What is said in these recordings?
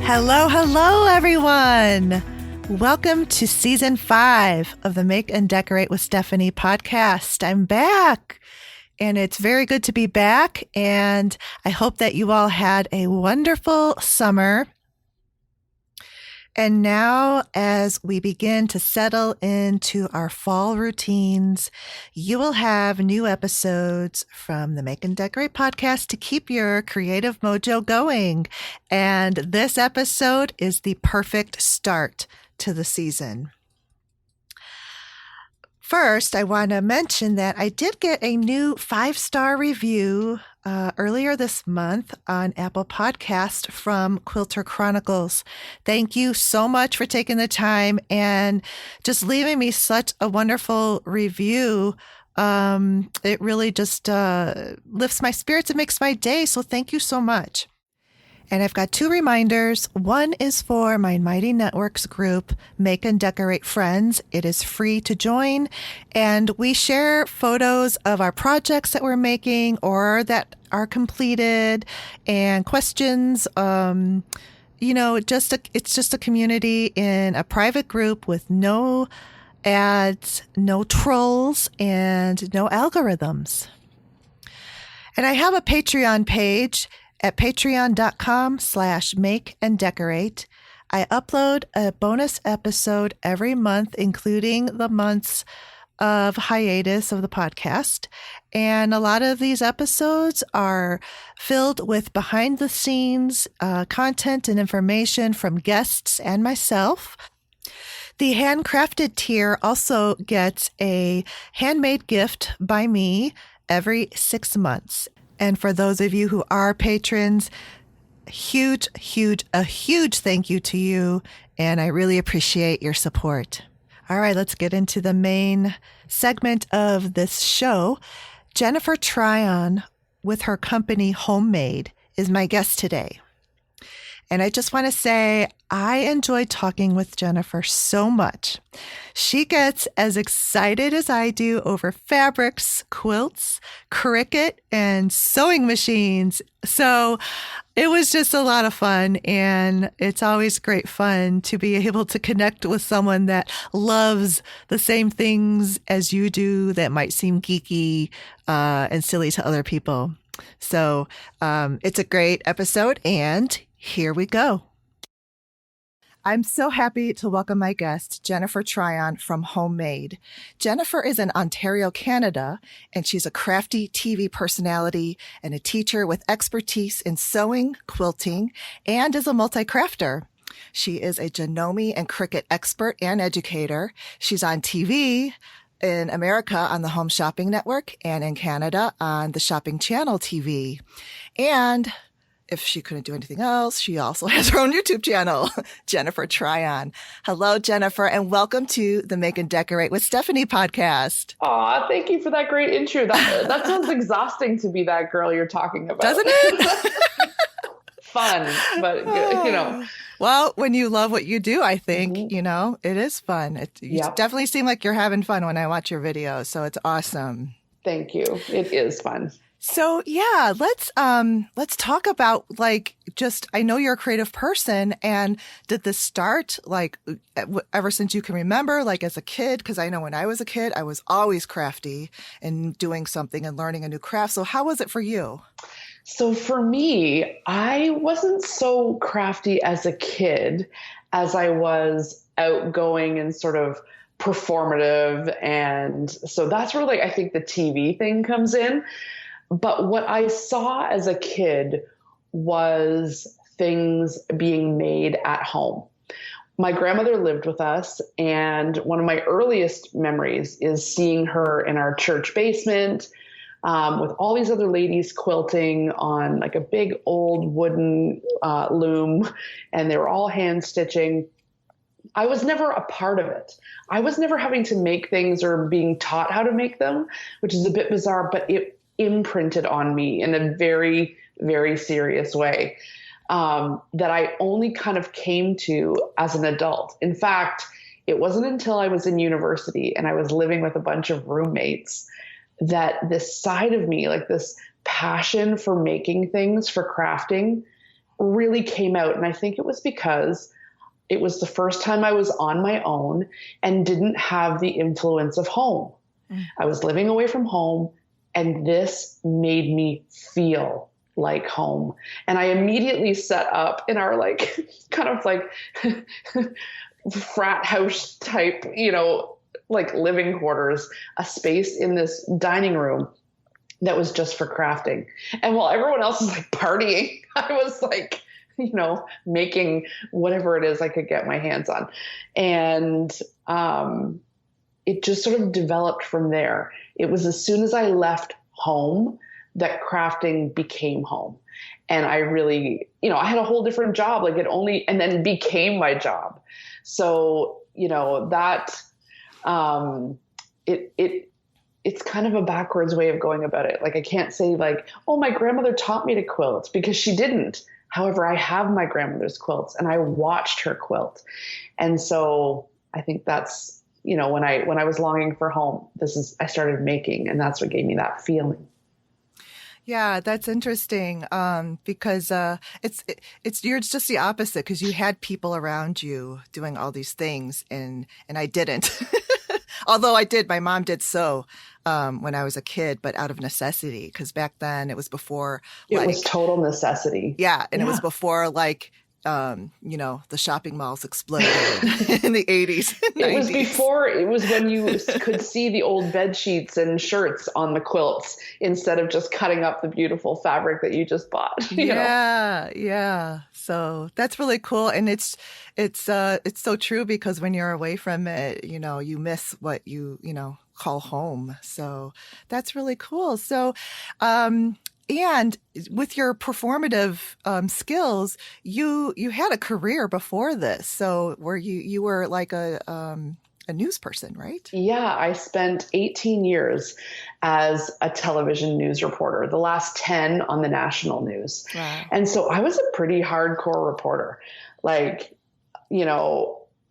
Hello, hello, everyone. Welcome to season 5 of the Make and Decorate with Stephanie podcast. I'm back, and it's very good to be back, and I hope that you all had a wonderful summer. And now, as we begin to settle into our fall routines, you will have new episodes from the Make and Decorate podcast to keep your creative mojo going. And this episode is the perfect start to the season. First, I want to mention that I did get a new 5-star review earlier this month on Apple Podcast from Quilter Chronicles. Thank you so much for taking the time and just leaving me such a wonderful review. It really just lifts my spirits and makes my day. So thank you so much. And I've got 2 reminders. One is for my Mighty Networks group, Make and Decorate Friends. It is free to join. And we share photos of our projects that we're making or that are completed and questions. It's just a community in a private group with no ads, no trolls, and no algorithms. And I have a Patreon page at patreon.com/makeanddecorate. I upload a bonus episode every month, including the months of hiatus of the podcast. And a lot of these episodes are filled with behind the scenes content and information from guests and myself. The handcrafted tier also gets a handmade gift by me every 6 months. And for those of you who are patrons, a huge thank you to you. And I really appreciate your support. All right, let's get into the main segment of this show. Jennifer Tryon, with her company Homemade, is my guest today. And I just want to say, I enjoy talking with Jennifer so much. She gets as excited as I do over fabrics, quilts, cricut, and sewing machines. So it was just a lot of fun. And it's always great fun to be able to connect with someone that loves the same things as you do that might seem geeky and silly to other people. So it's a great episode, and here we go. I'm so happy to welcome my guest, Jennifer Tryon from Homemade. Jennifer is in Ontario, Canada, and she's a crafty TV personality and a teacher with expertise in sewing, quilting, and is a multi-crafter. She is a Janome and Cricut expert and educator. She's on TV in America on the Home Shopping Network and in Canada on the Shopping Channel TV. And if she couldn't do anything else, she also has her own YouTube channel, Jennifer Tryon. Hello, Jennifer, and welcome to the Make and Decorate with Stephanie podcast. Aw, thank you for that great intro. That sounds exhausting to be that girl you're talking about. Doesn't it? Fun, but Well, when you love what you do, I think, it is fun. You definitely seem like you're having fun when I watch your videos, so it's awesome. Thank you. It is fun. So yeah, let's talk about I know you're a creative person, and did this start ever since you can remember, as a kid? Because I know when I was a kid, I was always crafty and doing something and learning a new craft. So how was it for you? So for me, I wasn't so crafty as a kid as I was outgoing and sort of performative. And so that's where I think the TV thing comes in. But what I saw as a kid was things being made at home. My grandmother lived with us, and one of my earliest memories is seeing her in our church basement with all these other ladies quilting on a big old wooden loom, and they were all hand stitching. I was never a part of it. I was never having to make things or being taught how to make them, which is a bit bizarre, but it imprinted on me in a very, very serious way that I only kind of came to as an adult. In fact, it wasn't until I was in university and I was living with a bunch of roommates that this side of me, this passion for making things, for crafting, really came out. And I think it was because it was the first time I was on my own and didn't have the influence of home. I was living away from home, and this made me feel like home. And I immediately set up in our like kind of like frat house type, like living quarters, a space in this dining room that was just for crafting. And while everyone else is like partying, I was like, making whatever it is I could get my hands on. And it just sort of developed from there. It was as soon as I left home that crafting became home. And I really, I had a whole different job, like and then became my job. So, that, it's kind of a backwards way of going about it. Like, I can't say like, oh, my grandmother taught me to quilt, because she didn't. However, I have my grandmother's quilts and I watched her quilt. And so I think that's, when I was longing for home, I started making, and that's what gave me that feeling. Yeah, that's interesting. Because you're just the opposite, because you had people around you doing all these things, and I didn't. Although my mom did sew when I was a kid, but out of necessity, because back then it was before. It was total necessity. Yeah, and it was before the shopping malls exploded in the 80s. It was when you could see the old bed sheets and shirts on the quilts instead of just cutting up the beautiful fabric that you just bought. Yeah. So that's really cool. And it's so true, because when you're away from it, you miss what you call home. So that's really cool. So, and with your performative skills, you had a career before this. So where you were like a news person, right? Yeah, I spent 18 years as a television news reporter, the last 10 on the national news. Wow. And so I was a pretty hardcore reporter. Like,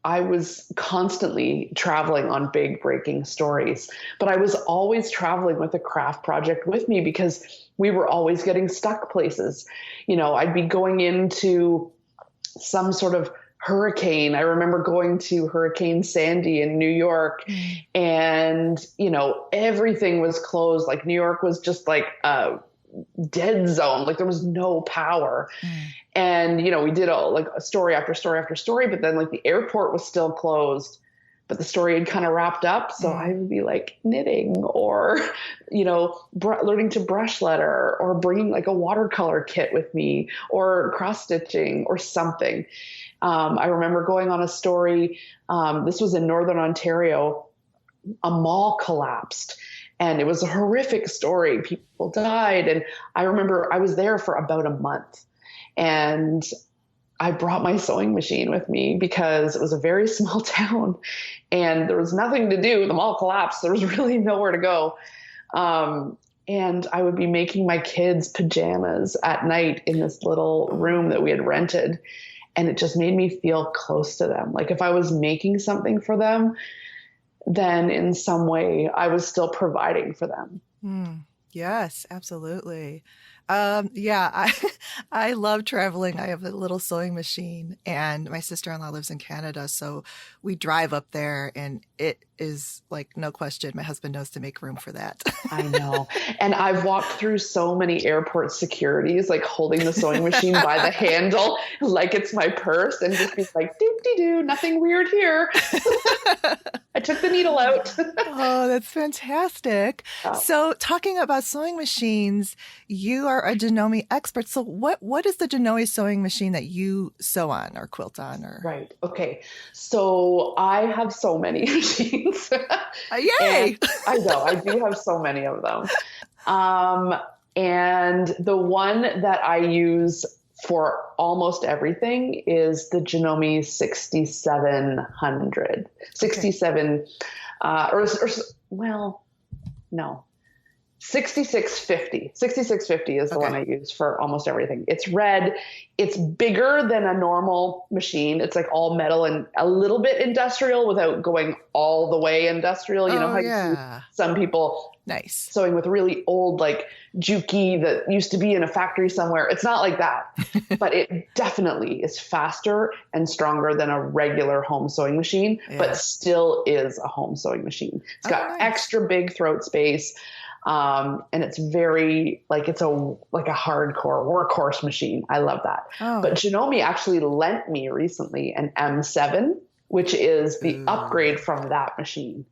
I was constantly traveling on big breaking stories, but I was always traveling with a craft project with me, because we were always getting stuck places. I'd be going into some sort of hurricane. I remember going to Hurricane Sandy in New York, and, everything was closed. Like, New York was just like a dead zone. Like, there was no power. And, we did a story after story after story, but then like the airport was still closed, but the story had kind of wrapped up. So I would be like knitting or, learning to brush letter, or bringing like a watercolor kit with me, or cross stitching or something. I remember going on a story. This was in Northern Ontario. A mall collapsed. And it was a horrific story. People died. And I remember I was there for about a month. And I brought my sewing machine with me, because it was a very small town and there was nothing to do. The mall collapsed. There was really nowhere to go. And I would be making my kids pajamas at night in this little room that we had rented. And it just made me feel close to them. Like, if I was making something for them, then in some way I was still providing for them. Yes, absolutely. I love traveling. I have a little sewing machine, and my sister-in-law lives in Canada. So we drive up there, and it is like, no question, my husband knows to make room for that. I know. And I've walked through so many airport securities, like holding the sewing machine by the handle, like it's my purse, and just be like, doo-dee-doo, nothing weird here. I took the needle out. Oh, that's fantastic. Oh. So talking about sewing machines, you are a Janome expert. So what is the Janome sewing machine that you sew on or quilt on? Or Right. Okay. So I have so many machines. Yay! I know. I do have so many of them. And the one that I use for almost everything is the Janome 6700. 67, well, no. 6650. 6650 is the one Okay. I use for almost everything. It's red. It's bigger than a normal machine. It's like all metal and a little bit industrial without going all the way industrial. You know Oh, how you see yeah. some people Nice. sewing with really old, like Juki that used to be in a factory somewhere. It's not like that, but it definitely is faster and stronger than a regular home sewing machine, but still is a home sewing machine. It's got extra big throat space. And it's very like, it's like a hardcore workhorse machine. I love that. Oh. But Janome actually lent me recently an M7, which is the upgrade from that machine.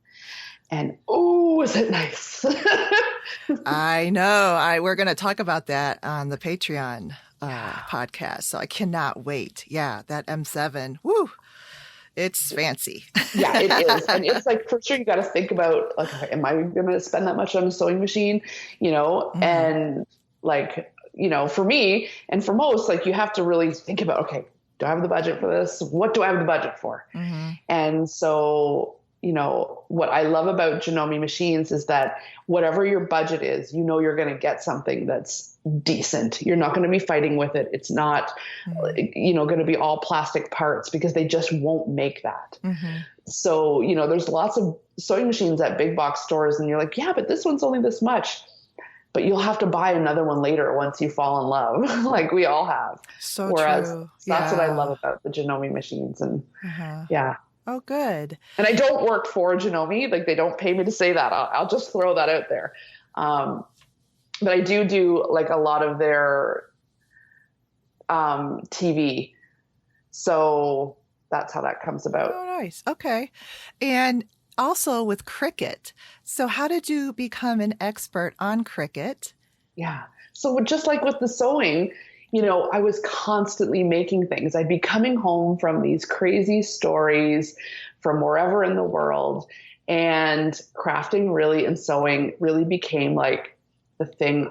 And is it nice? I know. We're going to talk about that on the Patreon podcast. So I cannot wait. Yeah, that M7. Woo. It's fancy. Yeah, it is. And it's like, for sure, you got to think about, like, am I going to spend that much on a sewing machine? You know, and like, you know, for me and for most, like, you have to really think about, okay, do I have the budget for this? What do I have the budget for? And so, you know, what I love about Janome machines is that whatever your budget is, you know, you're going to get something that's decent. You're not going to be fighting with it. It's not, you know, going to be all plastic parts because they just won't make that. So, you know, there's lots of sewing machines at big box stores and you're like, yeah, but this one's only this much. But you'll have to buy another one later once you fall in love, like we all have. So Whereas true. that's what I love about the Janome machines. And yeah. Oh, good. And I don't work for Janome. Like, they don't pay me to say that. I'll just throw that out there. But I do like a lot of their TV. So that's how that comes about. Oh, nice. Okay. And also with Cricut. So how did you become an expert on Cricut? Yeah. So just like with the sewing, you know, I was constantly making things. I'd be coming home from these crazy stories from wherever in the world, and crafting really and sewing really became like the thing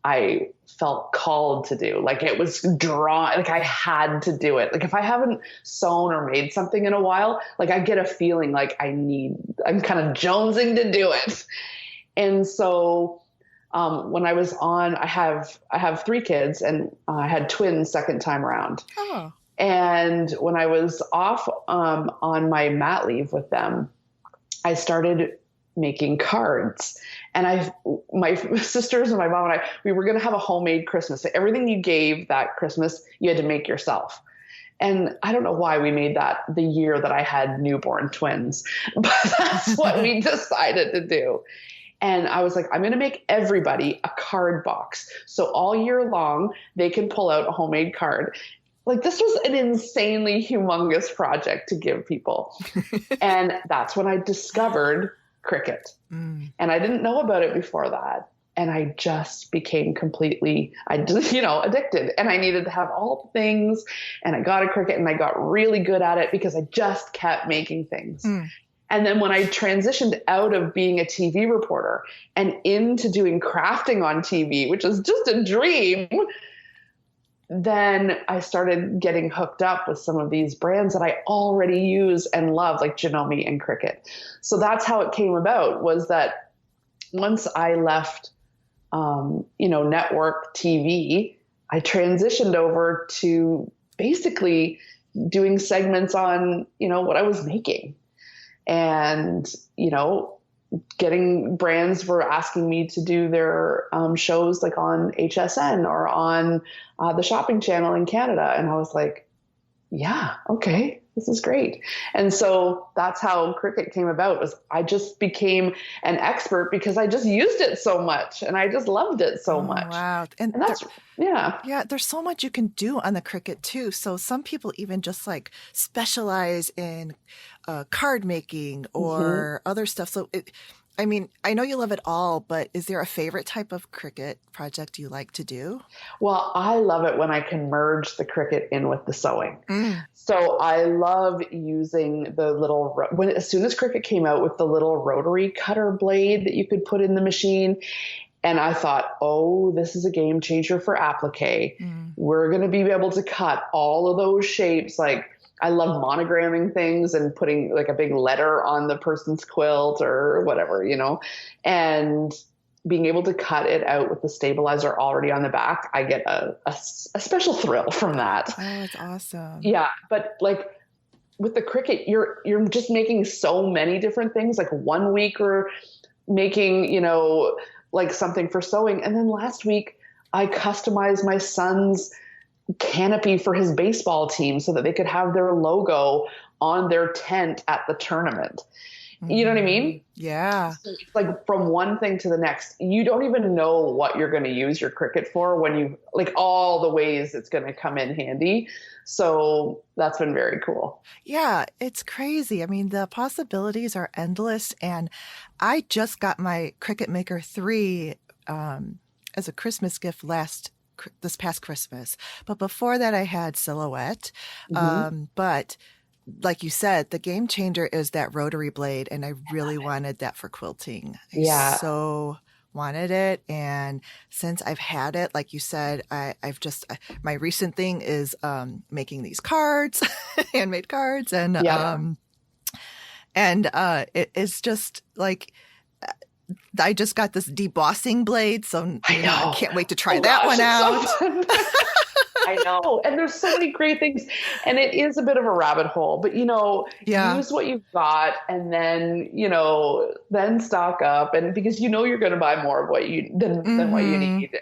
I felt called to do. Like, it was drawn, like I had to do it. Like, if I haven't sewn or made something in a while, like I get a feeling like I'm kind of jonesing to do it. And so when I was on, I have 3 kids, and I had twins second time around. Oh. And when I was off on my mat leave with them, I started making cards. And my sisters and my mom and we were going to have a homemade Christmas. So everything you gave that Christmas, you had to make yourself. And I don't know why we made that the year that I had newborn twins, but that's what we decided to do. And I was like, I'm going to make everybody a card box. So all year long, they can pull out a homemade card. Like, this was an insanely humongous project to give people. And that's when I discovered Cricut. And I didn't know about it before that. And I just became completely, addicted. And I needed to have all the things. And I got a Cricut, and I got really good at it because I just kept making things. And then when I transitioned out of being a TV reporter and into doing crafting on TV, which is just a dream, then I started getting hooked up with some of these brands that I already use and love, like Janome and Cricut. So that's how it came about, was that once I left, network TV, I transitioned over to basically doing segments on, what I was making. And, getting brands were asking me to do their shows like on HSN or on the shopping channel in Canada. And I was like, yeah, okay, this is great. And so that's how Cricut came about. Was I just became an expert because I just used it so much and I just loved it so much. Wow. And that's, yeah, there's so much you can do on the Cricut too. So some people even just like specialize in card making or other stuff. So I know you love it all, but is there a favorite type of Cricut project you like to do? Well, I love it when I can merge the Cricut in with the sewing. So I love using the little, as soon as Cricut came out with the little rotary cutter blade that you could put in the machine. And I thought, oh, this is a game changer for applique. We're going to be able to cut all of those shapes. Like, I love monogramming things and putting like a big letter on the person's quilt or whatever, and being able to cut it out with the stabilizer already on the back, I get a special thrill from that. Oh, it's awesome. Yeah. But like with the Cricut, you're just making so many different things. Like one week we're making, like something for sewing. And then last week I customized my son's canopy for his baseball team so that they could have their logo on their tent at the tournament. You know what I mean? Yeah. So it's like from one thing to the next, you don't even know what you're going to use your Cricut for when you like all the ways it's going to come in handy. So that's been very cool. Yeah, it's crazy. I mean, the possibilities are endless. And I just got my Cricut Maker 3 as a Christmas gift this past Christmas. But before that, I had Silhouette. But like you said, the game changer is that rotary blade, and I really wanted that for quilting. I so wanted it, and since I've had it, like you said, I've just my recent thing is making these cards, handmade cards, and it is just like I just got this debossing blade, so I can't wait to try that one out. So I know. And there's so many great things. And it is a bit of a rabbit hole, but use what you've got and then, then stock up. And because you're going to buy more of what than what you need.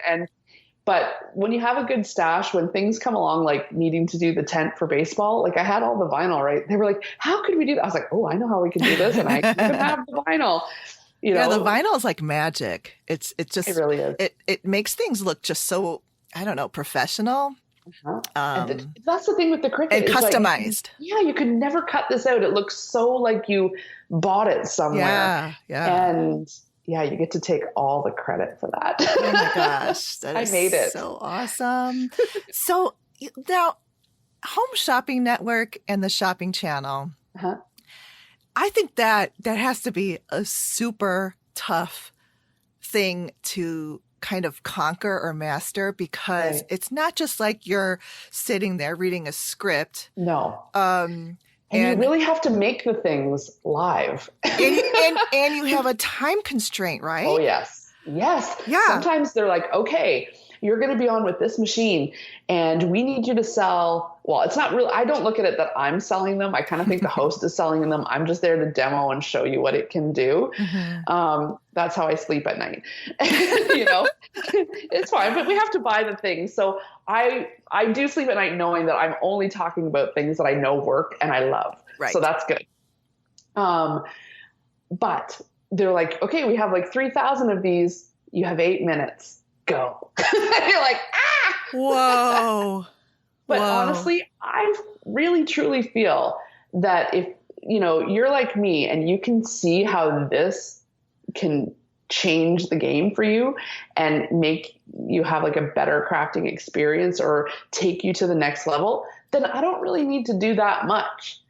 But when you have a good stash, when things come along, like needing to do the tent for baseball, like I had all the vinyl, right? They were like, how could we do that? I was like, oh, I know how we can do this. And I even have the vinyl. Yeah, the vinyl is like magic. It really is. It makes things look just so, I don't know, professional. And that's the thing with the Cricut. And customized. Like, you could never cut this out. It looks so like you bought it somewhere. Yeah. And you get to take all the credit for that. Oh my gosh. I made it. So awesome. So now, Home Shopping Network and the Shopping Channel. I think that has to be a super tough thing to kind of conquer or master, because it's not just like you're sitting there reading a script. No. And you really have to make the things live. and you have a time constraint, right? Oh, yes. Yes. Yeah. Sometimes they're like, okay, you're going to be on with this machine and we need you to sell. Well, it's not real. I don't look at it that I'm selling them. I kind of think the host is selling them. I'm just there to demo and show you what it can do. That's how I sleep at night. It's fine, but we have to buy the things. So I do sleep at night knowing that I'm only talking about things that I know work and I love. Right. So that's good. But they're like, okay, we have like 3,000 of these. You have 8 minutes. Go. You're like, Whoa. But honestly, I really truly feel that if, you're like me and you can see how this can change the game for you and make you have like a better crafting experience or take you to the next level, then I don't really need to do that much.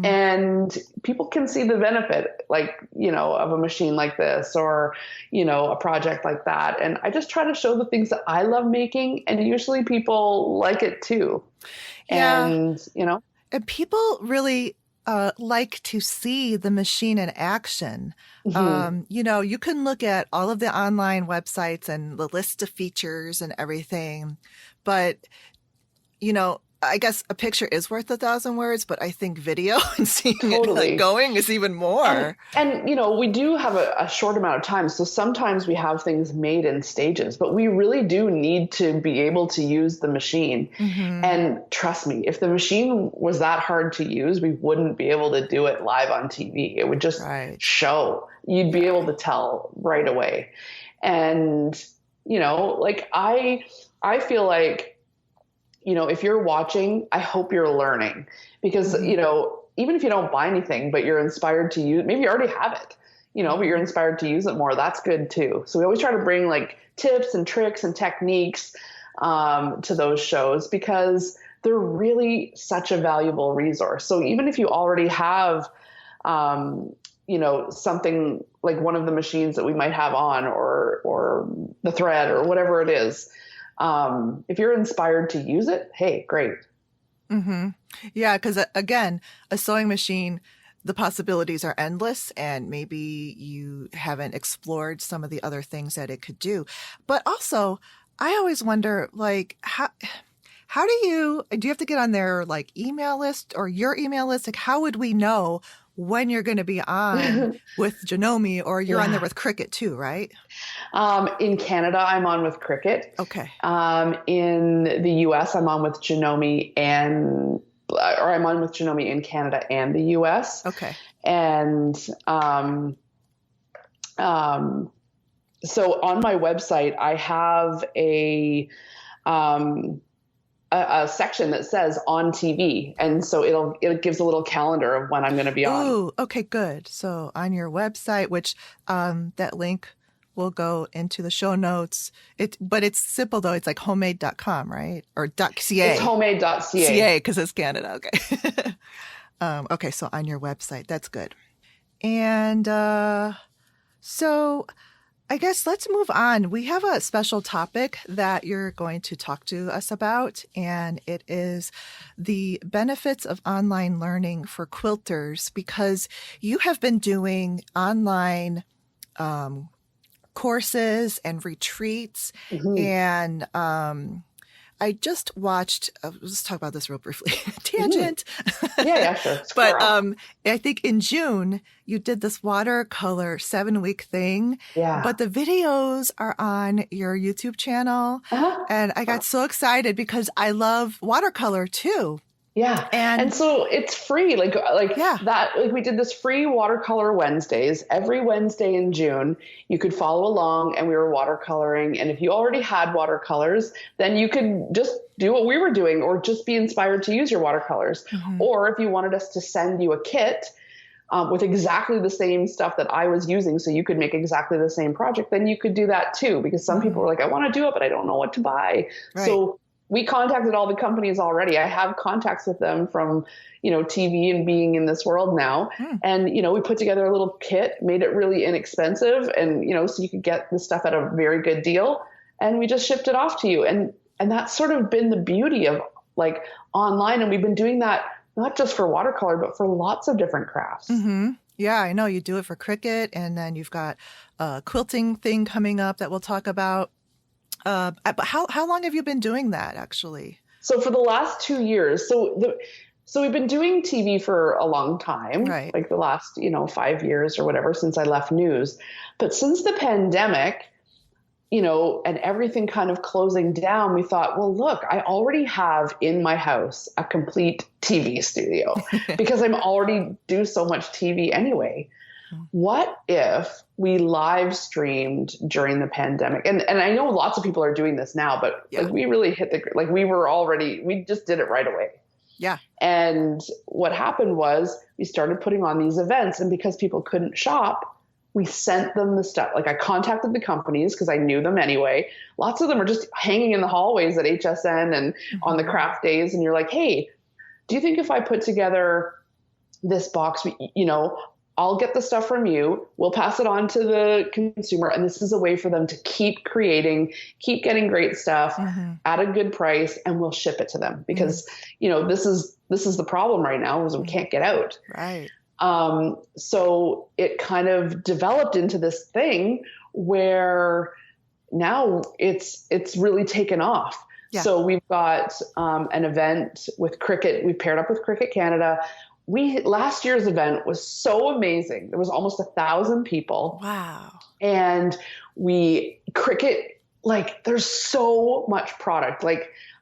And people can see the benefit, like, of a machine like this or, a project like that. And I just try to show the things that I love making, and usually people like it too. Yeah. And, and people really like to see the machine in action. You can look at all of the online websites and the list of features and everything, but, I guess a picture is worth 1,000 words, but I think video and seeing it going is even more. And we do have a short amount of time. So sometimes we have things made in stages, but we really do need to be able to use the machine. And trust me, if the machine was that hard to use, we wouldn't be able to do it live on TV. It would just show. You'd be able to tell right away. And, like I feel like, if you're watching, I hope you're learning, because, even if you don't buy anything, but you're inspired to use, maybe you already have it, but you're inspired to use it more. That's good too. So we always try to bring like tips and tricks and techniques to those shows, because they're really such a valuable resource. So even if you already have, something like one of the machines that we might have on or the thread or whatever it is, if you're inspired to use it, hey, great. Yeah, because again, a sewing machine, the possibilities are endless, and maybe you haven't explored some of the other things that it could do. But also, I always wonder, like, how do you have to get on their like email list or your email list? Like, how would we know when you're going to be on with Janome, or you're on there with Cricut too, right? In Canada, I'm on with Cricut. Okay. In the US, I'm on with Janome I'm on with Janome in Canada and the US. Okay. And so on my website, I have a section that says on TV. And so it gives a little calendar of when I'm going to be on. Ooh, okay, good. So on your website, which that link will go into the show notes. But it's simple though. It's like homemade.com, right? Or .ca. It's homemade.ca. CA, because it's Canada. Okay. Okay, so on your website. That's good. And so I guess let's move on. We have a special topic that you're going to talk to us about, and it is the benefits of online learning for quilters, because you have been doing online courses and retreats. Mm-hmm. And I just watched, let's talk about this real briefly, tangent. Yeah, sure. But I think in June, you did this watercolor 7-week thing. Yeah. But the videos are on your YouTube channel. Uh-huh. And I got so excited because I love watercolor too. Yeah. And so it's free. We did this free watercolor Wednesdays every Wednesday in June. You could follow along, and we were watercoloring. And if you already had watercolors, then you could just do what we were doing, or just be inspired to use your watercolors. Mm-hmm. Or if you wanted us to send you a kit with exactly the same stuff that I was using, so you could make exactly the same project, then you could do that too. Because some people were like, I want to do it, but I don't know what to buy. Right. So we contacted all the companies already. I have contacts with them from, TV and being in this world now. And, we put together a little kit, made it really inexpensive, and, so you could get the stuff at a very good deal, and we just shipped it off to you. And that's sort of been the beauty of like online. And we've been doing that not just for watercolor, but for lots of different crafts. Mm-hmm. Yeah, I know you do it for Cricut, and then you've got a quilting thing coming up that we'll talk about. But how long have you been doing that actually? So for the last 2 years, so we've been doing TV for a long time, right? Like the last, 5 years or whatever, since I left news. But since the pandemic, and everything kind of closing down, we thought, well, look, I already have in my house a complete TV studio because I'm already do so much TV anyway. What if we live streamed during the pandemic? And I know lots of people are doing this now, but we really we just did it right away. Yeah. And what happened was we started putting on these events, and because people couldn't shop, we sent them the stuff. Like I contacted the companies because I knew them anyway. Lots of them are just hanging in the hallways at HSN and on the craft days. And you're like, hey, do you think if I put together this box, I'll get the stuff from you, we'll pass it on to the consumer, and this is a way for them to keep creating, keep getting great stuff at a good price, and we'll ship it to them because, this is the problem right now is we can't get out. Right. So it kind of developed into this thing where now it's really taken off. Yeah. So we've got an event with Cricut. We paired up with Cricut Canada. Last year's event was so amazing. There was almost 1,000 people. Wow. And Cricut, there's so much product.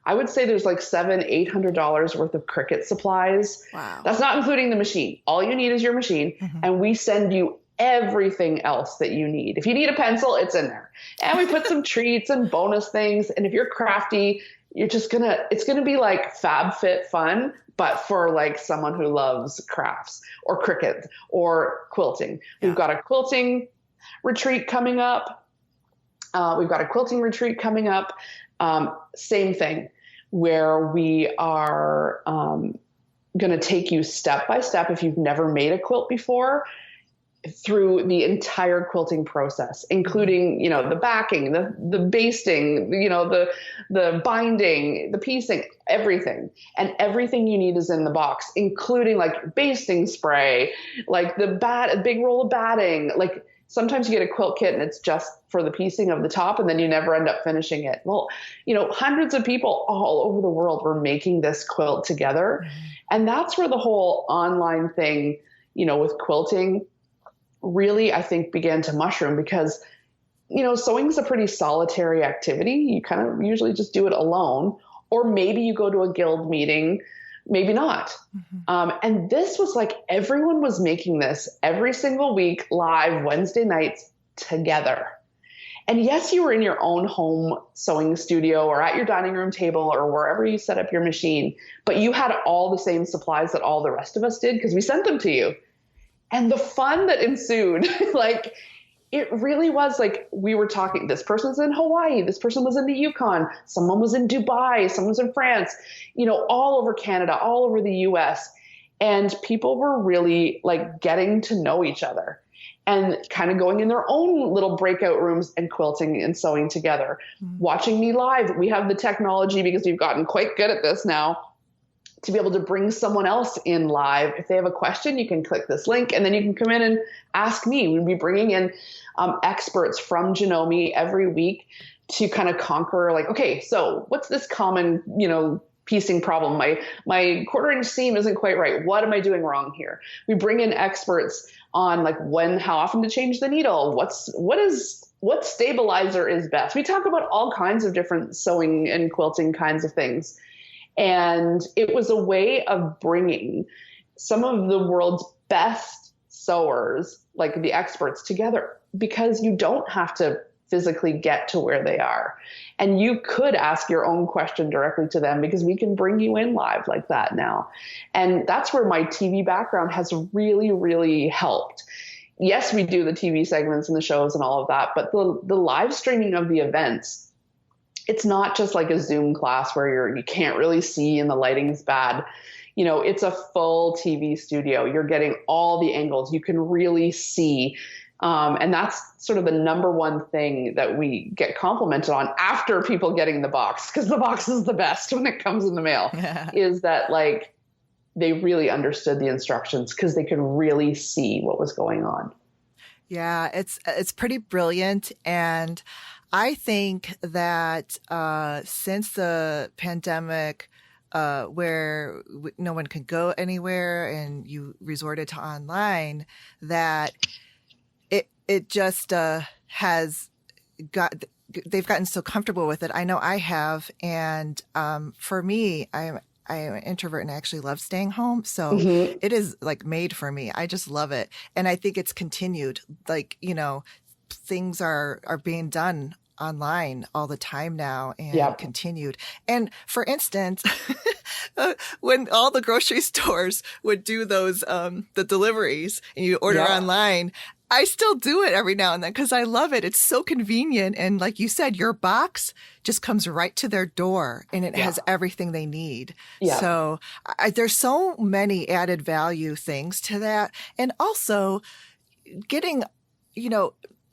I would say there's $700-800 worth of Cricut supplies. Wow. That's not including the machine. All you need is your machine. And we send you everything else that you need. If you need a pencil, it's in there. And we put some treats and bonus things. And if you're crafty, it's going to be like FabFitFun, but for someone who loves crafts or Cricut or quilting. Yeah. We've got a quilting retreat coming up. Same thing, where we are going to take you step by step. If you've never made a quilt before, through the entire quilting process, including, the backing, the basting, the binding, the piecing, everything. And everything you need is in the box, including like basting spray, like a big roll of batting. Like sometimes you get a quilt kit and it's just for the piecing of the top and then you never end up finishing it. Well, hundreds of people all over the world were making this quilt together. Mm-hmm. And that's where the whole online thing, with quilting really, I think, began to mushroom because, sewing is a pretty solitary activity. You kind of usually just do it alone, or maybe you go to a guild meeting, maybe not. Mm-hmm. And this was like everyone was making this every single week live Wednesday nights together. And yes, you were in your own home sewing studio or at your dining room table or wherever you set up your machine, but you had all the same supplies that all the rest of us did because we sent them to you. And the fun that ensued, like, it really was like we were talking, this person's in Hawaii, this person was in the Yukon, someone was in Dubai, someone was in France, all over Canada, all over the US. And people were really like getting to know each other and kind of going in their own little breakout rooms and quilting and sewing together, watching me live. We have the technology because we've gotten quite good at this now, to be able to bring someone else in live. If they have a question, you can click this link and then you can come in and ask me. We'd be bringing in experts from Janome every week to kind of conquer like, okay, so what's this common, piecing problem? My 1/4 inch seam isn't quite right. What am I doing wrong here? We bring in experts on like how often to change the needle. What stabilizer is best? We talk about all kinds of different sewing and quilting kinds of things. And it was a way of bringing some of the world's best sewers, like the experts, together, because you don't have to physically get to where they are. And you could ask your own question directly to them because we can bring you in live like that now. And that's where my TV background has really, really helped. Yes, we do the TV segments and the shows and all of that, but the live streaming of the events, it's not just like a Zoom class where you can't really see and the lighting's bad. It's a full TV studio. You're getting all the angles. You can really see. And that's sort of the number one thing that we get complimented on after people getting the box, because the box is the best when it comes in the mail, is that like they really understood the instructions because they could really see what was going on. Yeah, it's pretty brilliant. And I think that since the pandemic, where no one could go anywhere and you resorted to online, that it just they've gotten so comfortable with it. I know I have. And for me, I'm an introvert and I actually love staying home. So it is like made for me. I just love it. And I think it's continued. Like, things are being done online all the time now and continued. And for instance, when all the grocery stores would do those, the deliveries and you order online, I still do it every now and then because I love it. It's so convenient. And like you said, your box just comes right to their door and it has everything they need. Yeah. So there's so many added value things to that. And also getting,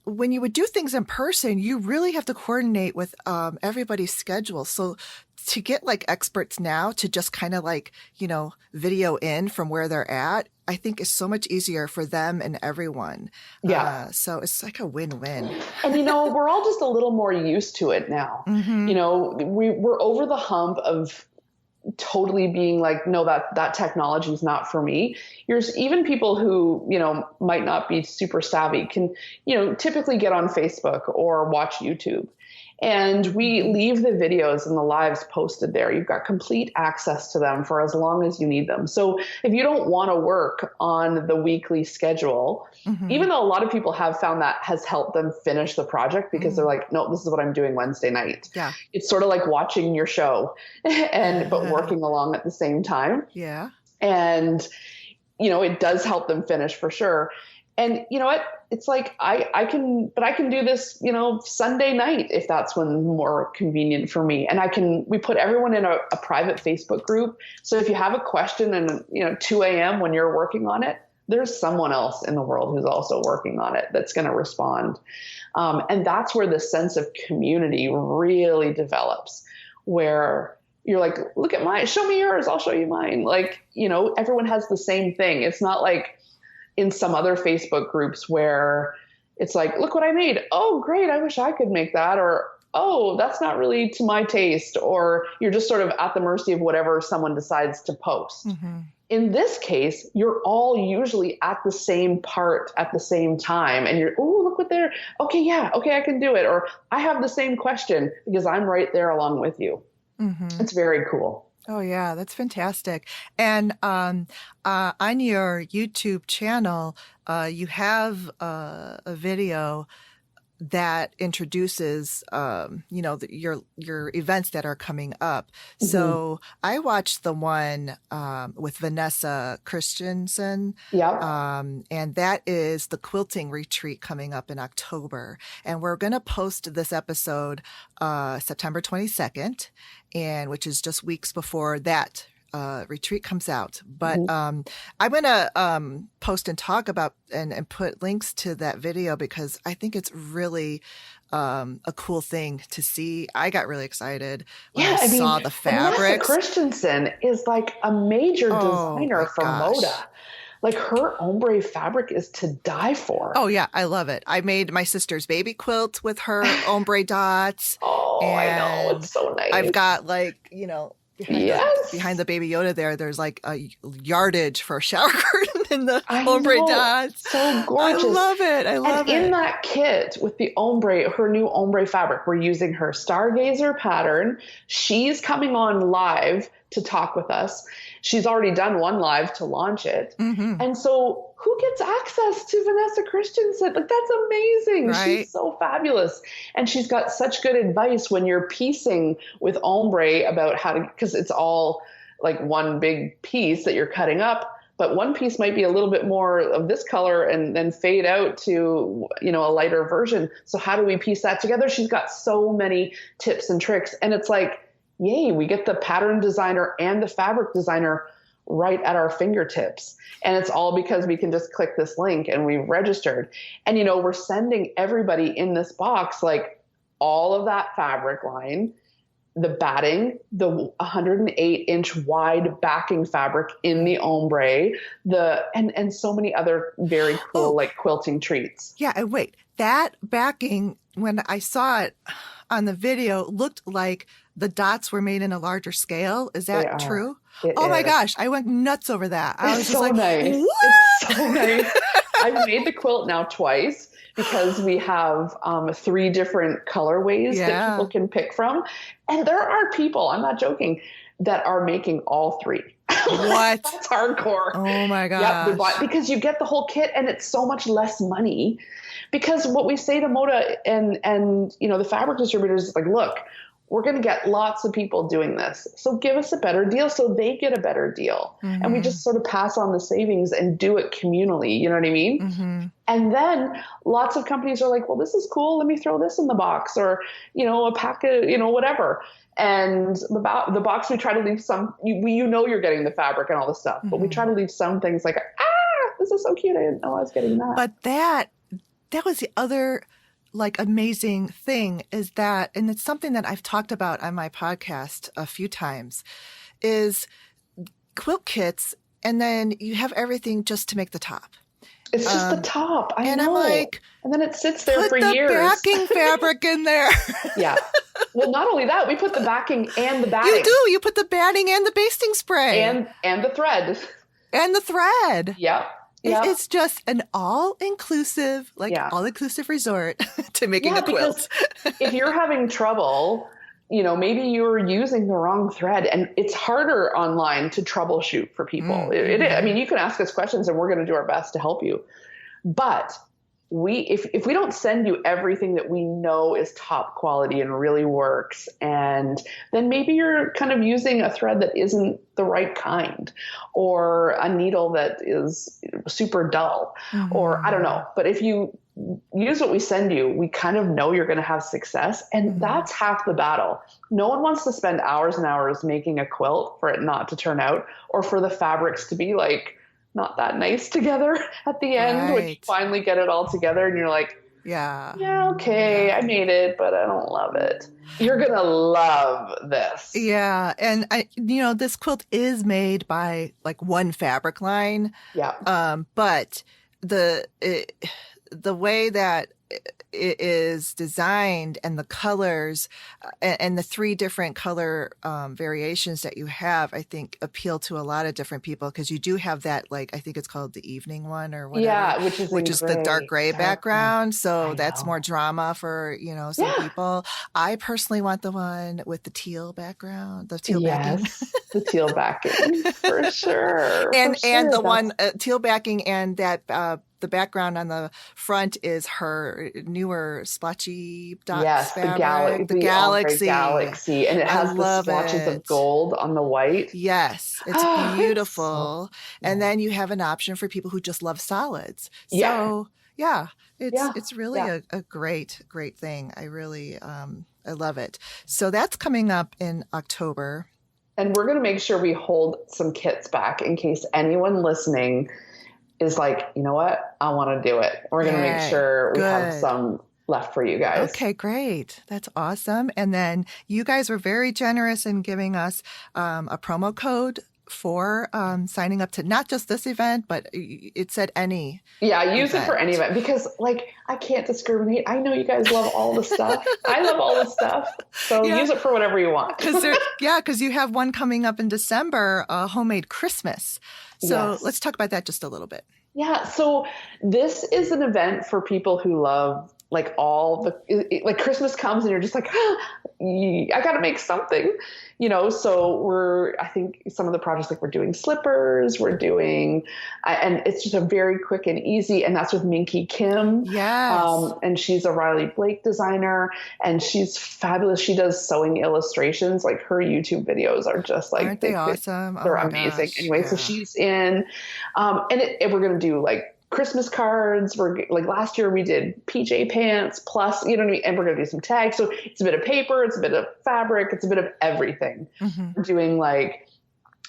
when you would do things in person, you really have to coordinate with everybody's schedule. So to get like experts now to just kind of like, video in from where they're at, I think is so much easier for them and everyone. Yeah. So it's like a win-win. And, we're all just a little more used to it now. Mm-hmm. We're over the hump of totally being like, no, that technology is not for me. There's even people who, might not be super savvy can, typically get on Facebook or watch YouTube. And we leave the videos and the lives posted there. You've got complete access to them for as long as you need them. So if you don't want to work on the weekly schedule, even though a lot of people have found that has helped them finish the project because they're like, no, this is what I'm doing Wednesday night. Yeah. It's sort of like watching your show but working along at the same time. Yeah. And, it does help them finish for sure. And you know what? It's like, I can do this, Sunday night, if that's when more convenient for me. And we put everyone in a private Facebook group. So if you have a question and, 2 a.m. when you're working on it, there's someone else in the world who's also working on it that's going to respond. And that's where the sense of community really develops, where you're like, look at mine, show me yours, I'll show you mine. Like, everyone has the same thing. It's not like in some other Facebook groups where it's like, look what I made. Oh, great. I wish I could make that. Or, oh, that's not really to my taste. Or you're just sort of at the mercy of whatever someone decides to post. Mm-hmm. In this case, you're all usually at the same part at the same time. And you're, oh, look what they're, okay, yeah, okay, I can do it. Or I have the same question because I'm right there along with you. Mm-hmm. It's very cool. Oh, yeah, that's fantastic. And on your YouTube channel, you have a video that introduces, your events that are coming up. Mm-hmm. So I watched the one with Vanessa Christensen. Yep. And that is the quilting retreat coming up in October. And we're going to post this episode September 22nd, and which is just weeks before that retreat comes out. But I'm going to post and talk about and put links to that video because I think it's really a cool thing to see. I got really excited when I saw the fabrics. Vanessa Christensen is like a major designer for Moda. Like her ombre fabric is to die for. Oh, yeah. I love it. I made my sister's baby quilt with her ombre dots. I know. It's so nice. I've got behind the Baby Yoda there's like a yardage for a shower curtain in the ombre dots. So gorgeous. I love it. And in that kit with the ombre, her new ombre fabric, we're using her Stargazer pattern. She's coming on live to talk with us. She's already done one live to launch it. Mm-hmm. And so who gets access to Vanessa Christensen? Like, that's amazing. Right? She's so fabulous. And she's got such good advice when you're piecing with ombre about how to, because it's all like one big piece that you're cutting up. But one piece might be a little bit more of this color and then fade out to, a lighter version. So how do we piece that together? She's got so many tips and tricks. And it's like, yay, we get the pattern designer and the fabric designer right at our fingertips. And it's all because we can just click this link and we've registered. And, we're sending everybody in this box, like all of that fabric line, the batting, the 108-inch wide backing fabric in the ombre, and so many other very cool quilting treats. Yeah, and wait, that backing, when I saw it on the video, looked like the dots were made in a larger scale. Is that true? My gosh, I went nuts over that. I was just like, nice. What? It's so nice. I've made the quilt now twice because we have 3 different colorways that people can pick from. And there are people, I'm not joking, that are making all 3. What? That's hardcore. Oh my gosh. Yep, because you get the whole kit and it's so much less money. Because what we say to Moda and the fabric distributors is like, look, we're going to get lots of people doing this. So give us a better deal so they get a better deal. Mm-hmm. And we just sort of pass on the savings and do it communally. You know what I mean? Mm-hmm. And then lots of companies are like, well, this is cool. Let me throw this in the box or, a packet, whatever. And the box, we try to leave some, you're getting the fabric and all this stuff, but we try to leave some things like, this is so cute. I didn't know I was getting that. But that was the other amazing thing is that, and it's something that I've talked about on my podcast a few times, is quilt kits, and then you have everything just to make the top. It's just the top. I know. I'm like, and then it sits there for years. Put the backing fabric in there. Yeah. Well, not only that, we put the backing and the batting. You do. You put the batting and the basting spray. And the thread. And the thread. Yep. Yep. It's just an all-inclusive resort to making a quilt. If you're having trouble, maybe you're using the wrong thread, and it's harder online to troubleshoot for people. Mm-hmm. It is. I mean, you can ask us questions and we're going to do our best to help you. But if we don't send you everything that we know is top quality and really works, and then maybe you're kind of using a thread that isn't the right kind, or a needle that is super dull, or I don't know. But if you use what we send you, we kind of know you're going to have success. And that's half the battle. No one wants to spend hours and hours making a quilt for it not to turn out, or for the fabrics to be like not that nice together at the end when you finally get it all together and you're like, yeah, okay, I made it, but I don't love it. You're going to love this. Yeah. And this quilt is made by like one fabric line. Yeah. But the way that it is designed and the colors and the 3 different color variations that you have, I think appeal to a lot of different people, because you do have that, like, I think it's called the evening one or whatever. Yeah, which is the dark gray background. So that's know. more drama for, some people. I personally want the one with the teal background, the teal backing. The teal backing, for sure. And the one teal backing, and that the background on the front is her newer splotchy dots fabric. The galaxy, and it has the splotches of gold on the white. Yes, it's beautiful. And then you have an option for people who just love solids. So it's really a great thing. I really I love it. So that's coming up in October. And we're going to make sure we hold some kits back in case anyone listening is like, you know what, I want to do it. We're going to make sure we have some left for you guys. Okay, great. That's awesome. And then you guys were very generous in giving us a promo code for signing up to not just this event, but it said any. Yeah, use it for any event, because like, I can't discriminate. I know you guys love all the stuff. I love all the stuff. So use it for whatever you want. Because you have one coming up in December, homemade Christmas. So let's talk about that just a little bit. Yeah. So this is an event for people who love like like Christmas comes and you're just like, I got to make something, so I think some of the projects, like we're doing slippers, we're doing, and it's just a very quick and easy, and that's with Minky Kim. Yes. And she's a Riley Blake designer, and she's fabulous. She does sewing illustrations. Like her YouTube videos are just like, aren't they awesome? They're amazing. Gosh. Anyway, so she's in, and we're going to do like Christmas cards. We're like, last year we did PJ pants plus, you know what I mean? And we're going to do some tags. So it's a bit of paper, it's a bit of fabric, it's a bit of everything. Mm-hmm. We're doing like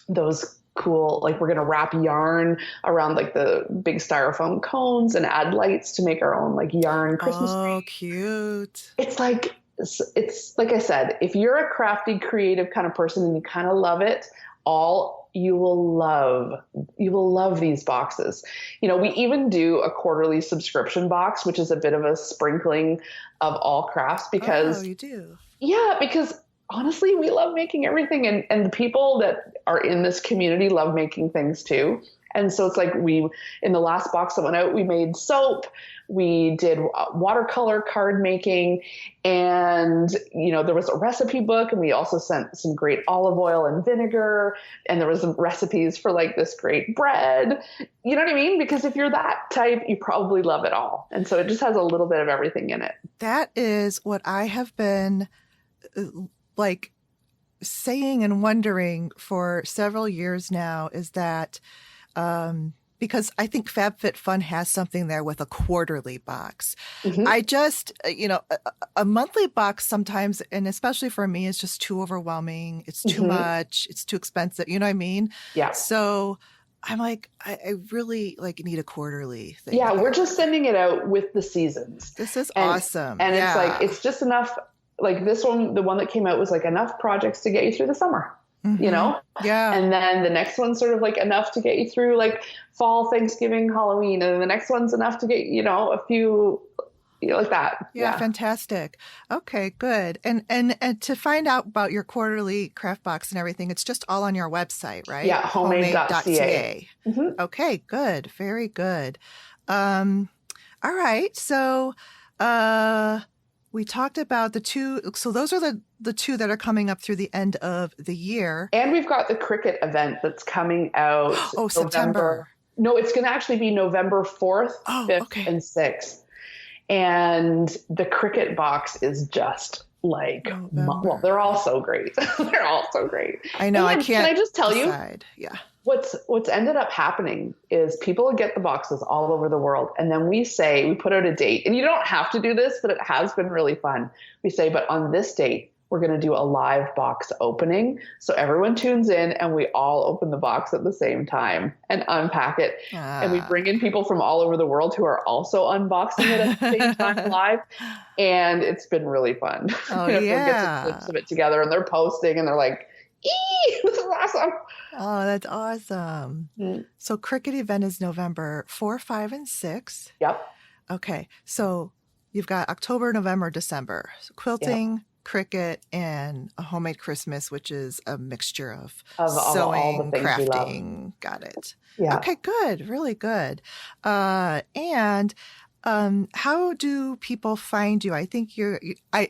those cool, like we're going to wrap yarn around like the big styrofoam cones and add lights to make our own like yarn Christmas tree. Oh, cute. It's like I said, if you're a crafty, creative kind of person and you kind of love it, you will love these boxes. We even do a quarterly subscription box, which is a bit of a sprinkling of all crafts, because you do. Yeah, because honestly, we love making everything, and the people that are in this community love making things too. And so it's like in the last box that went out, we made soap, we did watercolor card making, and, there was a recipe book, and we also sent some great olive oil and vinegar, and there was some recipes for like this great bread. You know what I mean? Because if you're that type, you probably love it all. And so it just has a little bit of everything in it. That is what I have been like saying and wondering for several years now, is that because I think FabFitFun has something there with a quarterly box. Mm-hmm. I just, a monthly box sometimes, and especially for me, is just too overwhelming. It's too much. It's too expensive. You know what I mean? Yeah. So I'm like, I really need a quarterly thing. Yeah, we're just sending it out with the seasons. This is awesome. And it's like, it's just enough. Like this one, the one that came out was like enough projects to get you through the summer. Mm-hmm. Yeah. And then the next one's sort of like enough to get you through like fall, Thanksgiving, Halloween. And then the next one's enough to get, a few, like that. Yeah. Fantastic. Okay, good. And to find out about your quarterly craft box and everything, it's just all on your website, right? Yeah. Homemade.ca. Mm-hmm. Okay, good. Very good. All right. So, we talked about the two. So those are the two that are coming up through the end of the year. And we've got the cricut event that's coming out. Oh, September. No, it's going to actually be November 4th, 5th, and 6th. And the cricut box is just like, well, they're all so great. They're all so great. I know. I can't. Can I just tell decide. you? Yeah. What's ended up happening is people get the boxes all over the world. And then we put out a date, and you don't have to do this, but it has been really fun. We say, but on this date, we're going to do a live box opening. So everyone tunes in and we all open the box at the same time and unpack it. And we bring in people from all over the world who are also unboxing it at the same time live. And it's been really fun. Oh, Everyone yeah. gets a glimpse of it together and they're posting and they're like, "Eee, this is awesome." Oh, that's awesome. So Cricut event is November 4, 5, and 6. Yep. Okay. So you've got October, November, December. So quilting, Cricut, and a homemade Christmas, which is a mixture of sewing, all the things crafting. Got it. Yeah. Okay, good. Really good. And how do people find you? I think I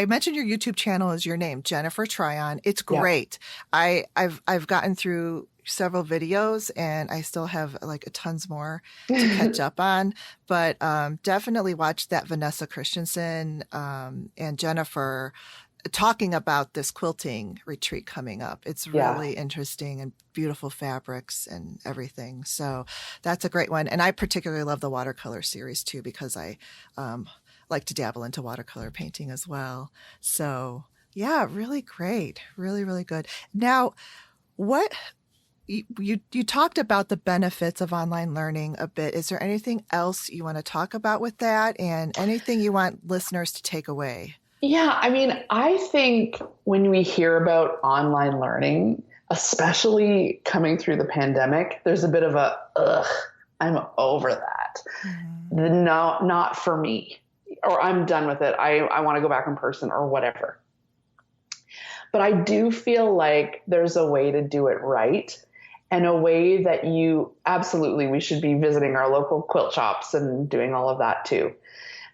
mentioned your YouTube channel is your name, Jennifer Tryon. It's great. Yeah. I've gotten through several videos and I still have like tons more to catch up on, but definitely watch that Vanessa Christensen and Jennifer talking about this quilting retreat coming up. It's really interesting and beautiful fabrics and everything. So that's a great one. And I particularly love the watercolor series too, because I like to dabble into watercolor painting as well. So yeah, really great. Really, really good. Now, what you talked about the benefits of online learning a bit. Is there anything else you want to talk about with that and anything you want listeners to take away? Yeah, I mean, I think when we hear about online learning, especially coming through the pandemic, there's a bit of a, I'm over that. No, not for me. Or I'm done with it. I want to go back in person or whatever. But I do feel like there's a way to do it right. And a way that we should be visiting our local quilt shops and doing all of that too.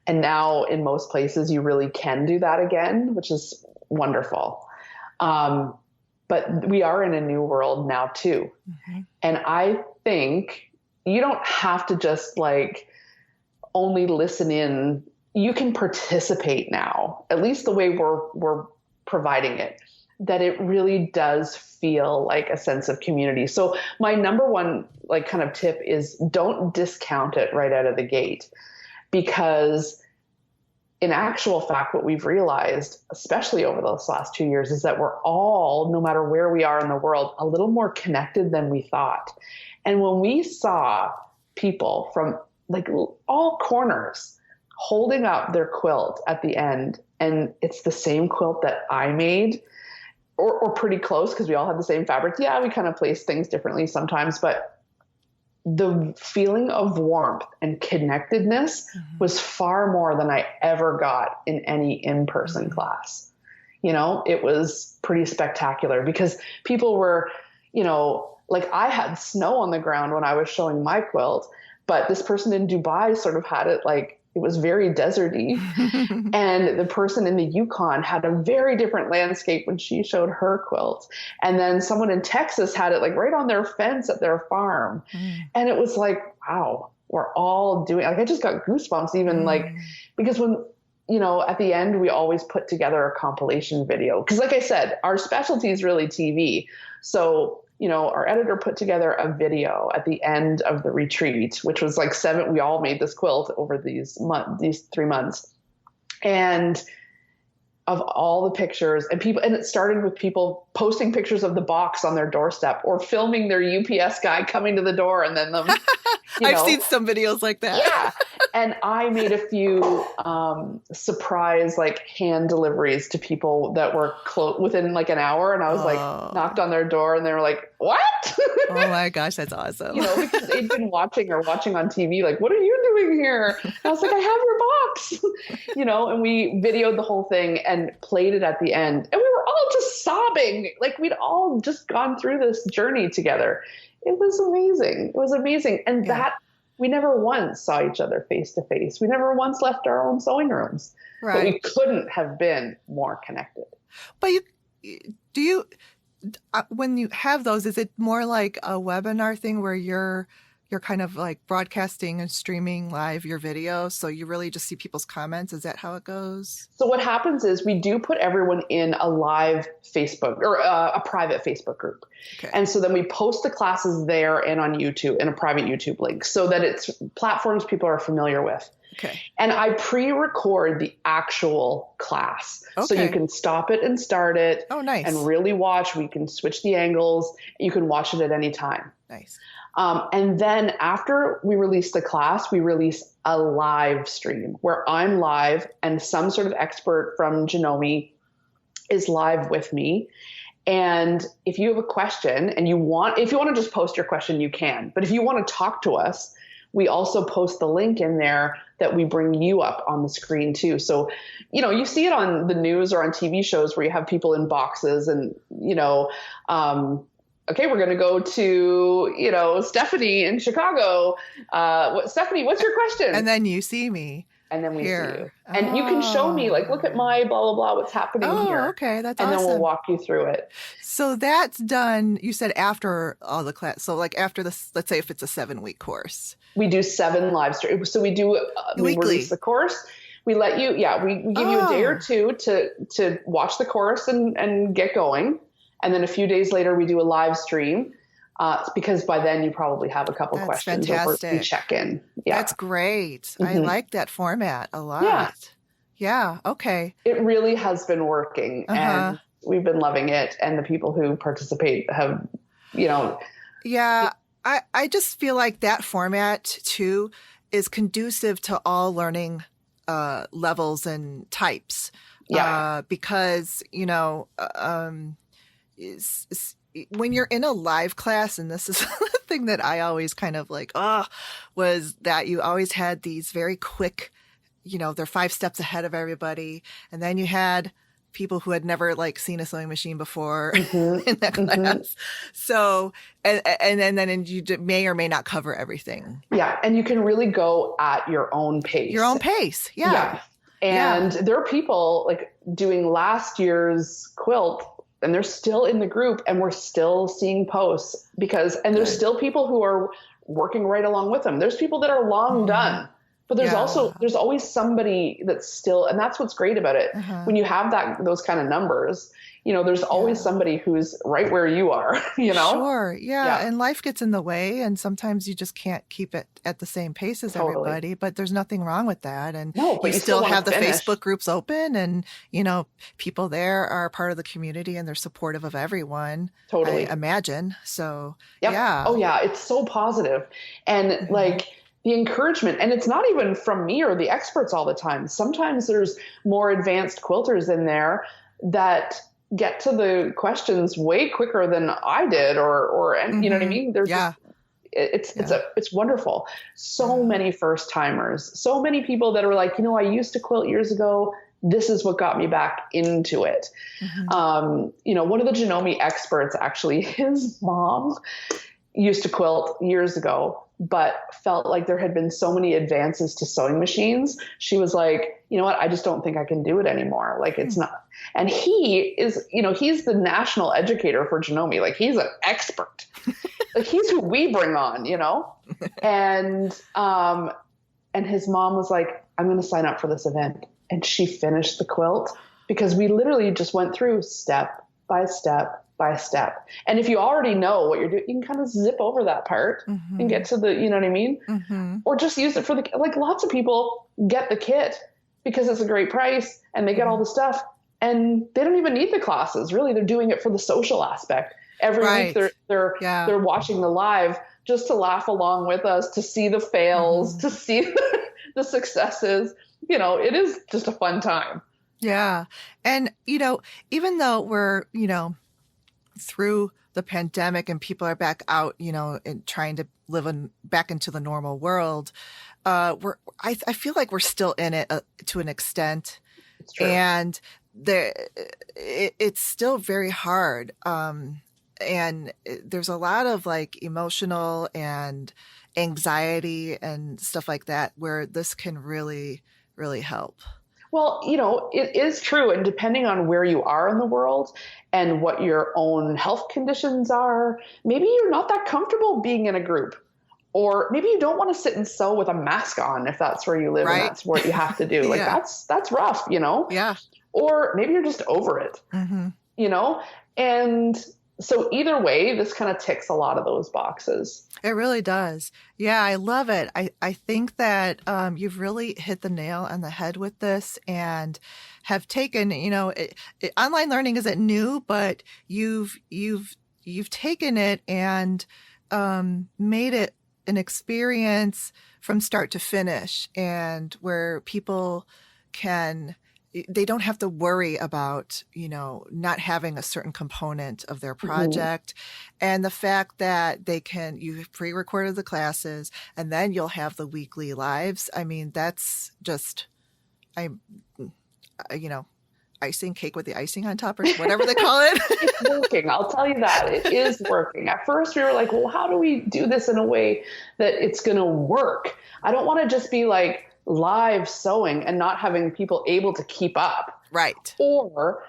And now in most places you really can do that again, which is wonderful. But we are in a new world now too. And I think you don't have to just like only listen in. You can participate now, at least the way we're providing it, that it really does feel like a sense of community. So my number one like kind of tip is don't discount it right out of the gate, because in actual fact, what we've realized, especially over those last 2 years, is that we're all, no matter where we are in the world, a little more connected than we thought. And when we saw people from like all corners holding up their quilt at the end, and it's the same quilt that I made, or pretty close because we all had the same fabric. Yeah, we kind of place things differently sometimes, but the feeling of warmth and connectedness was far more than I ever got in any in-person class. You know, it was pretty spectacular because people were, you know, like I had snow on the ground when I was showing my quilt, but this person in Dubai sort of had it like, it was very deserty. And the person in the Yukon had a very different landscape when she showed her quilt. And then someone in Texas had it like right on their fence at their farm. And it was like, wow, we're all doing, like, I just got goosebumps even like, because when, you know, at the end, we always put together a compilation video. Cause like I said, our specialty is really TV. So, you know, our editor put together a video at the end of the retreat, which was like we all made this quilt over these 3 months. And of all the pictures and people, and it started with people posting pictures of the box on their doorstep or filming their UPS guy coming to the door and then them, I've seen some videos like that. Yeah. And I made a few surprise like hand deliveries to people that were within like an hour. And I was like, knocked on their door and they were like, what? Oh my gosh, that's awesome. You know, because they'd been watching on TV, like, what are you doing here? And I was like, I have your box, you know, and we videoed the whole thing and played it at the end. And we were all just sobbing. Like we'd all just gone through this journey together. It was amazing. It was amazing. And that we never once saw each other face to face. We never once left our own sewing rooms. Right. But we couldn't have been more connected. But when you have those, is it more like a webinar thing where you're kind of like broadcasting and streaming live your video, so you really just see people's comments? Is that how it goes? So what happens is we do put everyone in a live Facebook or a private Facebook group. Okay. And so then we post the classes there and on YouTube in a private YouTube link so that it's platforms people are familiar with. Okay. And I pre-record the actual class. So you Okay. can stop it and start it Oh, nice. and really watch. We can switch the angles. You can watch it at any time. Nice. And then after we release the class, we release a live stream where I'm live and some sort of expert from Janome is live with me. And if you have a question and if you want to just post your question, you can. But if you want to talk to us, we also post the link in there that we bring you up on the screen too. So, you see it on the news or on TV shows where you have people in boxes and, okay, we're going to go to, Stephanie in Chicago. Stephanie, what's your question? And then you see me. And then we here. see you. And you can show me, like, look at my blah, blah, blah, what's happening here. Okay. That's and awesome. then we'll walk you through it. So that's done, you said after all the class. So like after this, let's say if it's a 7-week course. We do 7 live streams. So we do, we release the course. We let you, we give you a day or two to watch the course and get going. And then a few days later, we do a live stream. Because by then you probably have a couple questions. Fantastic. Over, we check in. Yeah. That's great. Mm-hmm. I like that format a lot. Yeah. Okay. It really has been working and we've been loving it. And the people who participate have, Yeah. I just feel like that format too is conducive to all learning levels and types. Yeah. Because, when you're in a live class, and this is the thing that I always kind of like, was that you always had these very quick, they're 5 steps ahead of everybody. And then you had people who had never seen a sewing machine before in that class. So, and then you may or may not cover everything. Yeah. And you can really go at your own pace. Yeah. And there are people doing last year's quilt, and they're still in the group and we're still seeing posts there's still people who are working right along with them. There's people that are long done, but there's always somebody that's still, and that's what's great about it. When you have those kind of numbers, there's always somebody who's right where you are, Sure. Yeah. And life gets in the way and sometimes you just can't keep it at the same pace as everybody, but there's nothing wrong with that. And you still have the Facebook groups open and, people there are part of the community and they're supportive of everyone. Totally. I imagine. So, yeah. Oh yeah. It's so positive. And the encouragement, and it's not even from me or the experts all the time. Sometimes there's more advanced quilters in there that get to the questions way quicker than I did, or you know what I mean? There's it's wonderful. So many first timers, so many people that are like, I used to quilt years ago. This is what got me back into it. One of the Janome experts, actually, his mom used to quilt years ago, but felt like there had been so many advances to sewing machines. She was like, you know what? I just don't think I can do it anymore. It's not. And he is, he's the national educator for Janome. He's an expert. He's who we bring on, and his mom was like, I'm going to sign up for this event. And she finished the quilt because we literally just went through step by step by step. And if you already know what you're doing, you can kind of zip over that part and get to the, you know what I mean? Or just use it for lots of people get the kit because it's a great price and they get all the stuff and they don't even need the classes. Really, they're doing it for the social aspect. Every week they're watching the live just to laugh along with us, to see the fails, to see the successes. It is just a fun time. Yeah. And, even though we're, through the pandemic and people are back out, and trying to live back into the normal world, I feel like we're still in it to an extent. It's true. And it's still very hard. And there's a lot of emotional and anxiety and stuff like that where this can really, really help. Well, it is true. And depending on where you are in the world and what your own health conditions are, maybe you're not that comfortable being in a group, or maybe you don't want to sit and sew with a mask on if that's where you live and that's what you have to do. That's rough, Yeah. Or maybe you're just over it, and So either way, this kind of ticks a lot of those boxes. It really does. Yeah, I love it. I think that you've really hit the nail on the head with this, and have taken, online learning isn't new, but you've taken it and made it an experience from start to finish, and where people they don't have to worry about, not having a certain component of their project. And the fact that you pre-recorded the classes and then you'll have the weekly lives. I mean, that's just, icing, cake with the icing on top, or whatever they call it. It's working. I'll tell you that. It is working. At first we were like, well, how do we do this in a way that it's going to work? I don't want to just be like live sewing and not having people able to keep up. Right. Or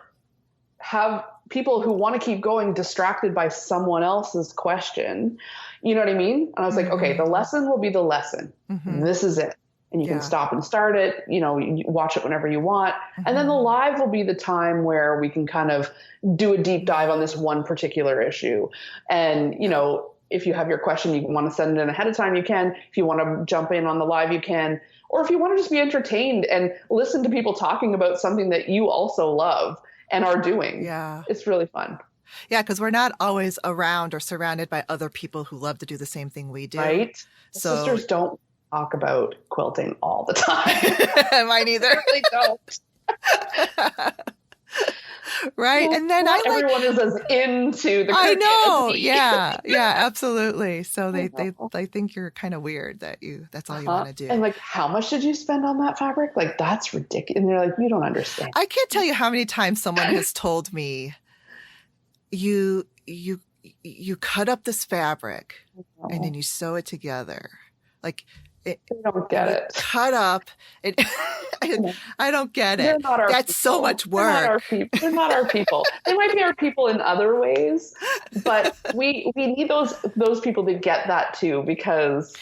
have people who want to keep going distracted by someone else's question. You know what I mean? And I was like, okay, the lesson will be the lesson. This is it. And you can stop and start it, you watch it whenever you want. And then the live will be the time where we can kind of do a deep dive on this one particular issue. And, if you have your question, you want to send it in ahead of time, you can. If you want to jump in on the live, you can. Or if you want to just be entertained and listen to people talking about something that you also love and are doing. Yeah. It's really fun. Yeah, because we're not always around or surrounded by other people who love to do the same thing we do. Right? So sisters don't talk about quilting all the time. Mine either. They really don't. Right. And then everyone is as into the cricut. I know. Yeah. Yeah, absolutely. So they think you're kind of weird that that's all you want to do. And like, how much did you spend on that fabric? Like, that's ridiculous. And they're like, you don't understand. I can't tell you how many times someone has told me, you cut up this fabric and then you sew it together. Like, I don't get it. Cut up. I don't get it. That's so much work. They're not our people. They might be our people in other ways, but we need those people to get that too, because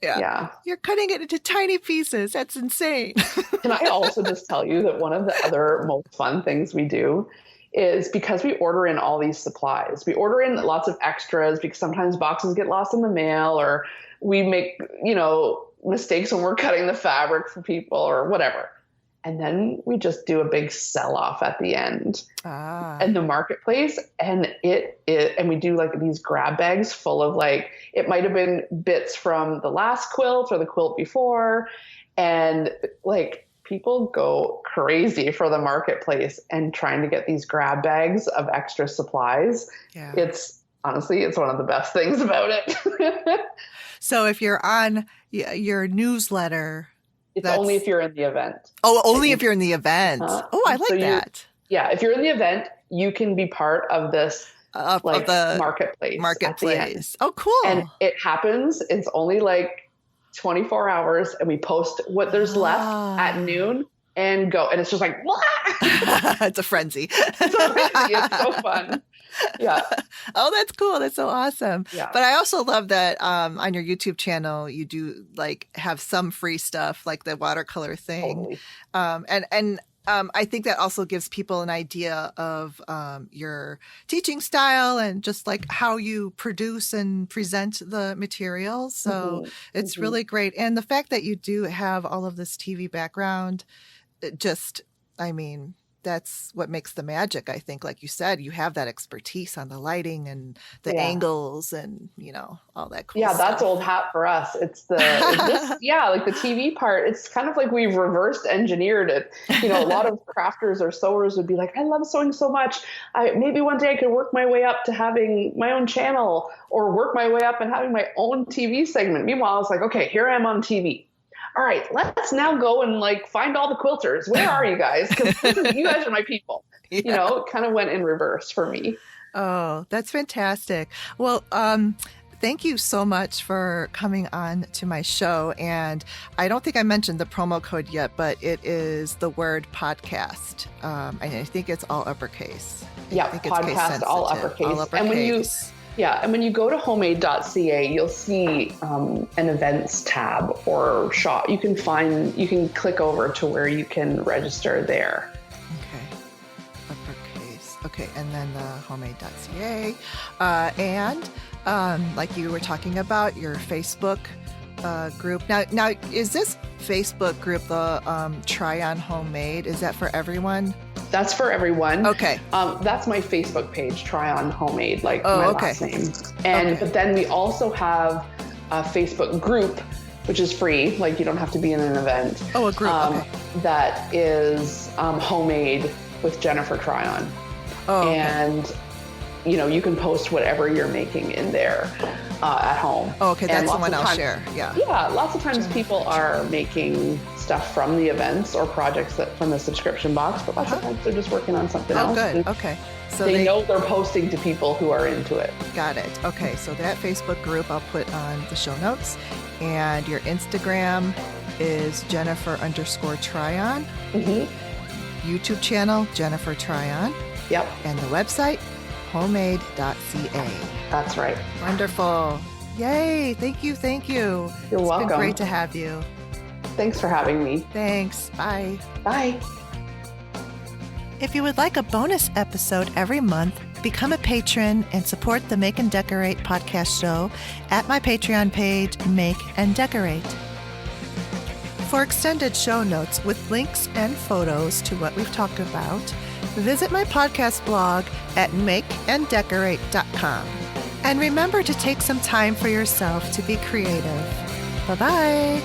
you're cutting it into tiny pieces. That's insane. Can I also just tell you that one of the other most fun things we do is, because we order in all these supplies, we order in lots of extras because sometimes boxes get lost in the mail, or we make, mistakes when we're cutting the fabric for people or whatever. And then we just do a big sell-off at the end in the marketplace. And and we do like these grab bags full of, like, it might have been bits from the last quilt or the quilt before. And like, people go crazy for the marketplace and trying to get these grab bags of extra supplies. Yeah. It's honestly one of the best things about it. So if you're on your newsletter, it's only if you're in the event. Oh, only if you're in the event. Oh, I like that. If you're in the event, you can be part of this of the marketplace. Oh, cool. And it happens. It's only like 24 hours, and we post what there's left at noon and go. And it's just like, it's a frenzy. It's so fun. Yeah. Oh, that's cool. That's so awesome. Yeah. But I also love that on your YouTube channel, you do like have some free stuff, like the watercolor thing. Totally. And I think that also gives people an idea of your teaching style and just like how you produce and present the materials. So it's really great. And the fact that you do have all of this TV background, that's what makes the magic, I think. Like you said, you have that expertise on the lighting and the angles and, all that cool stuff. That's old hat for us. It's like the TV part. It's kind of like we've reversed engineered it. A lot of crafters or sewers would be like, I love sewing so much. Maybe one day I could work my way up to having my own channel, or work my way up and having my own TV segment. Meanwhile, it's like, okay, here I am on TV. All right, let's now go and like find all the quilters. Where are you guys? Because you guys are my people. It kind of went in reverse for me. Oh, that's fantastic. Well, thank you so much for coming on to my show. And I don't think I mentioned the promo code yet, but it is the word podcast. And I think it's all uppercase. Yeah, podcast, all uppercase. And when you go to homemade.ca, you'll see an events tab or shop. You can click over to where you can register there. Okay. Uppercase. Okay, and then the homemade.ca. And like you were talking about, your Facebook group. Now, is this Facebook group, the Tryon Homemade, is that for everyone? That's for everyone. Okay. That's my Facebook page, Tryon Homemade, like my last name. And but then we also have a Facebook group, which is free. Like you don't have to be in an event. Oh, a group. Okay. That is Homemade with Jennifer Tryon. Oh, okay. And you can post whatever you're making in there at home. Oh, okay, that's the one I'll times, share. Yeah. Yeah, lots of times people are making stuff from the events or projects from the subscription box, but lots of times they're just working on something else. Oh, good. Okay. So they know they're posting to people who are into it. Got it. Okay, so that Facebook group I'll put on the show notes. And your Instagram is Jennifer_Tryon. Mm-hmm. YouTube channel, Jennifer Tryon. Yep. And the website, homemade.ca. That's right. Wonderful. Yay. Thank you. You're welcome. It's been great to have you. Thanks for having me. Thanks. Bye. Bye. If you would like a bonus episode every month, become a patron and support the Make and Decorate podcast show at my Patreon page, Make and Decorate. For extended show notes with links and photos to what we've talked about, visit my podcast blog at makeanddecorate.com. And remember to take some time for yourself to be creative. Bye-bye.